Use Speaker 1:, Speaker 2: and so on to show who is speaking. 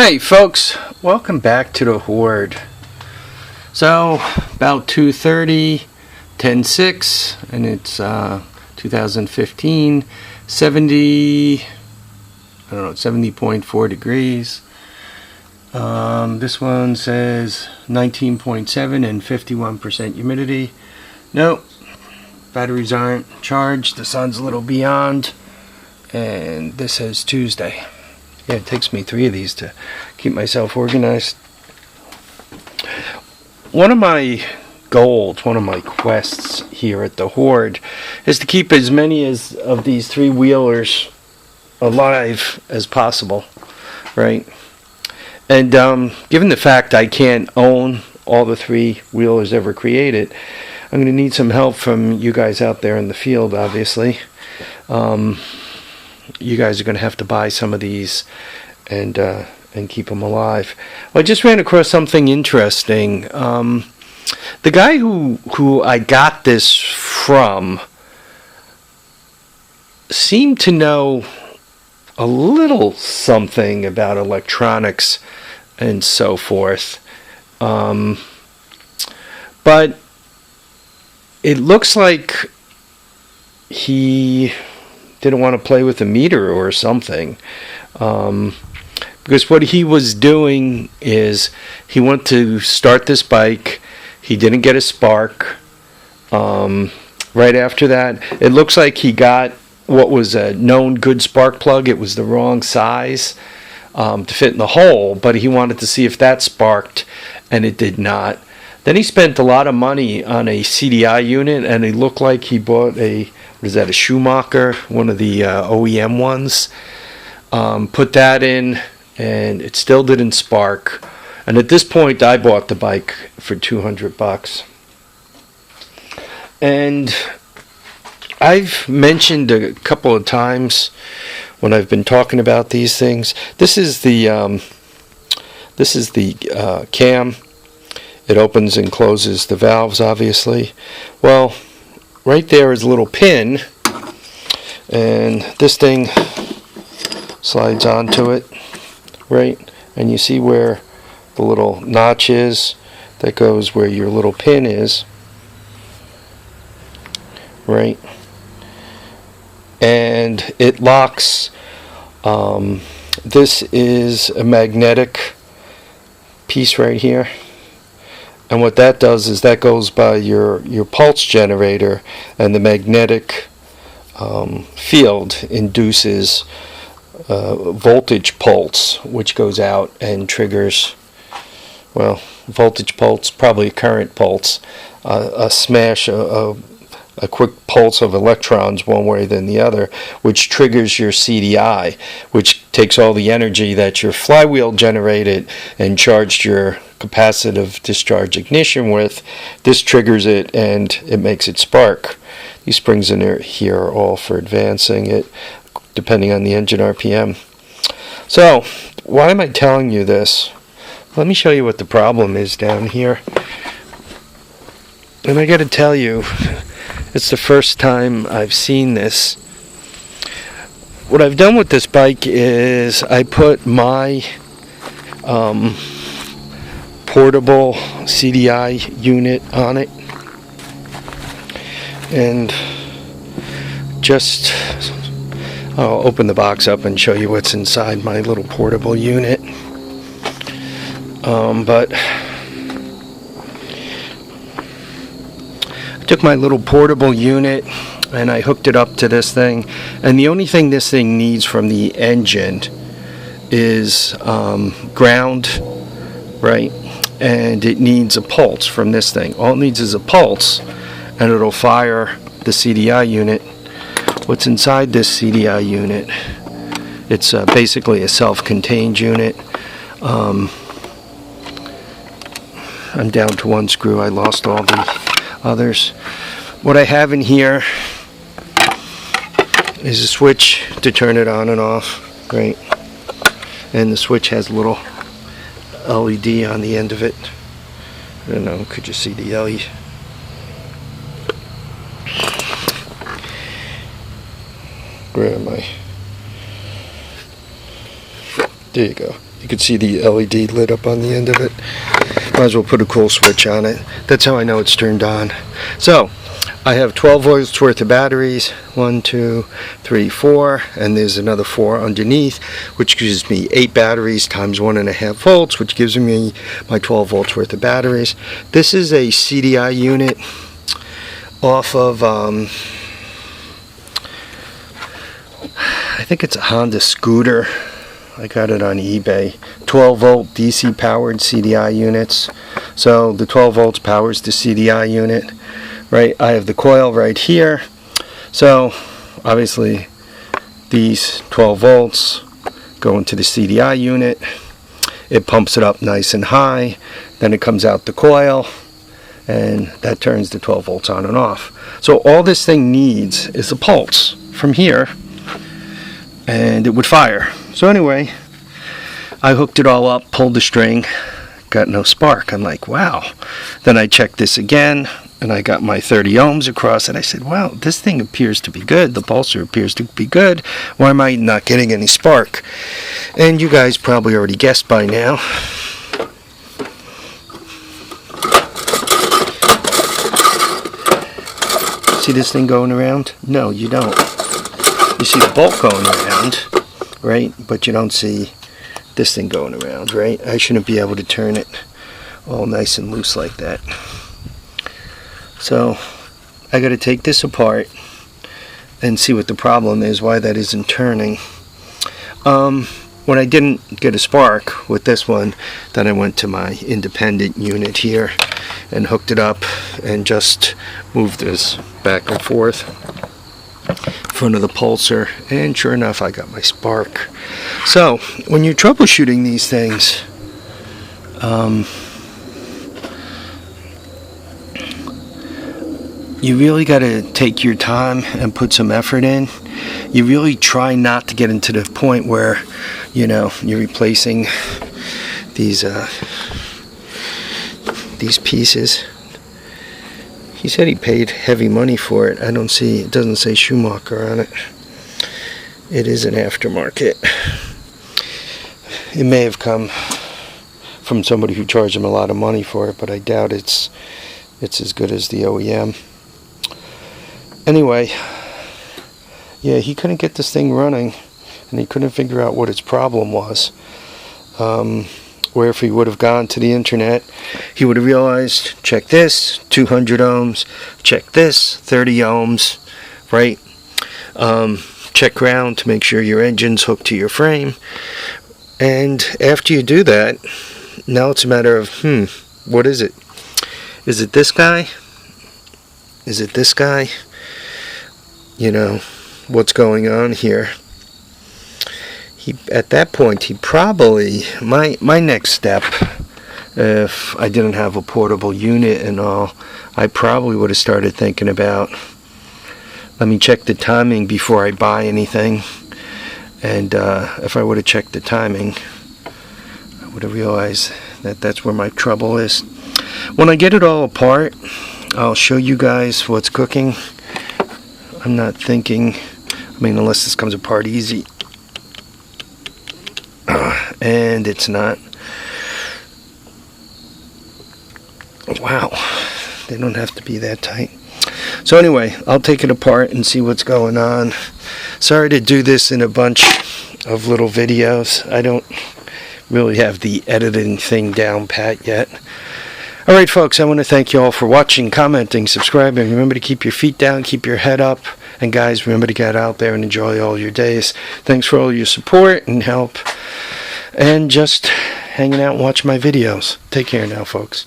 Speaker 1: Hey folks, welcome back to the Hoard. So about 2:30, 10/6, and it's 2015, 70.4 degrees. This one says 19.7 and 51% humidity. Nope, batteries aren't charged. The sun's a little beyond, and this says Tuesday. Yeah, it takes me 3 of these to keep myself organized. One of my goals, one of my quests here at the Hoard is to keep as many of these 3-wheelers alive as possible, right? And given the fact I can't own all the 3-wheelers ever created, I'm going to need some help from you guys out there in the field, obviously. You guys are going to have to buy some of these and keep them alive. Well, I just ran across something interesting. The guy who I got this from seemed to know a little something about electronics and so forth. But it looks like he didn't want to play with a meter or something, because what he was doing is he went to start this bike. He didn't get a spark. Right after that, it looks like he got what was a known good spark plug. It was the wrong size to fit in the hole, but he wanted to see if that sparked, and it did not. Then he spent a lot of money on a CDI unit, and it looked like he bought a Schumacher, one of the OEM ones. Put that in, and it still didn't spark. And at this point, I bought the bike for $200. And I've mentioned a couple of times when I've been talking about these things. This is the cam. It opens and closes the valves, obviously. Well, right there is a little pin, and this thing slides onto it, right? And you see where the little notch is that goes where your little pin is, right? And it locks. This is a magnetic piece right here. And what that does is that goes by your pulse generator, and the magnetic field induces voltage pulse, which goes out and triggers, well, voltage pulse, probably a current pulse, a smash, a quick pulse of electrons one way than the other, which triggers your CDI, which takes all the energy that your flywheel generated and charged your capacitive discharge ignition with. This triggers it, and it makes it spark. These springs in here are all for advancing it, depending on the engine RPM. So, why am I telling you this? Let me show you what the problem is down here. And I got to tell you, it's the first time I've seen this. What I've done with this bike is I put my portable CDI unit on it, and just I'll open the box up and show you what's inside my little portable unit. But I took my little portable unit and I hooked it up to this thing, and the only thing this thing needs from the engine is ground, right? And it needs a pulse from this thing. All it needs is a pulse, and it'll fire the CDI unit. What's inside this CDI unit? It's basically a self-contained unit. I'm down to 1 screw. I lost all the others. What I have in here is a switch to turn it on and off, right? And the switch has a little LED on the end of it. I don't know, could you see the LED? Where am I? There you go. You can see the LED lit up on the end of it. Might as well put a cool switch on it. That's how I know it's turned on. So I have 12 volts worth of batteries. 1, 2, 3, 4, and there's another 4 underneath, which gives me 8 batteries times 1.5 volts, which gives me my 12 volts worth of batteries. This is a CDI unit off of I think it's a Honda scooter. I got it on eBay. 12 volt DC powered CDI units. So the 12 volts powers the CDI unit. Right, I have the coil right here. So obviously these 12 volts go into the CDI unit. It pumps it up nice and high. Then it comes out the coil, and that turns the 12 volts on and off. So all this thing needs is a pulse from here, and it would fire. So anyway, I hooked it all up, pulled the string, got no spark. I'm like, wow. Then I checked this again, and I got my 30 ohms across, and I said, wow, this thing appears to be good. The pulsar appears to be good. Why am I not getting any spark? And you guys probably already guessed by now. See this thing going around? No, you don't. You see the bolt going around, right? But you don't see this thing going around, right? I shouldn't be able to turn it all nice and loose like that. So I got to take this apart and see what the problem is, why that isn't turning. When I didn't get a spark with this one, then I went to my independent unit here and hooked it up and just moved this back and forth in front of the pulsar, and sure enough I got my spark. So when you're troubleshooting these things, you really got to take your time and put some effort in. You really try not to get into the point where, you know, you're replacing these pieces. He said he paid heavy money for it. I don't see, it doesn't say Schumacher on it. It is an aftermarket. It may have come from somebody who charged him a lot of money for it, but I doubt it's as good as the OEM. Anyway, yeah, he couldn't get this thing running, and he couldn't figure out what its problem was. Where if he would have gone to the internet, he would have realized, check this, 200 ohms, check this, 30 ohms, right? Check ground to make sure your engine's hooked to your frame. And after you do that, now it's a matter of, what is it? Is it this guy? Is it this guy? You know, what's going on here? At that point, he probably, my next step, if I didn't have a portable unit and all, I probably would have started thinking about, let me check the timing before I buy anything. And if I would have checked the timing, I would have realized that that's where my trouble is. When I get it all apart, I'll show you guys what's cooking. I'm not thinking, I mean, unless this comes apart easy. And it's not. Wow, they don't have to be that tight. So anyway, I'll take it apart and see what's going on. Sorry to do this in a bunch of little videos. I don't really have the editing thing down pat yet. Alright folks, I want to thank you all for watching, commenting, subscribing. Remember to keep your feet down, keep your head up. And guys, remember to get out there and enjoy all your days. Thanks for all your support and help. And just hanging out and watch my videos. Take care now, folks.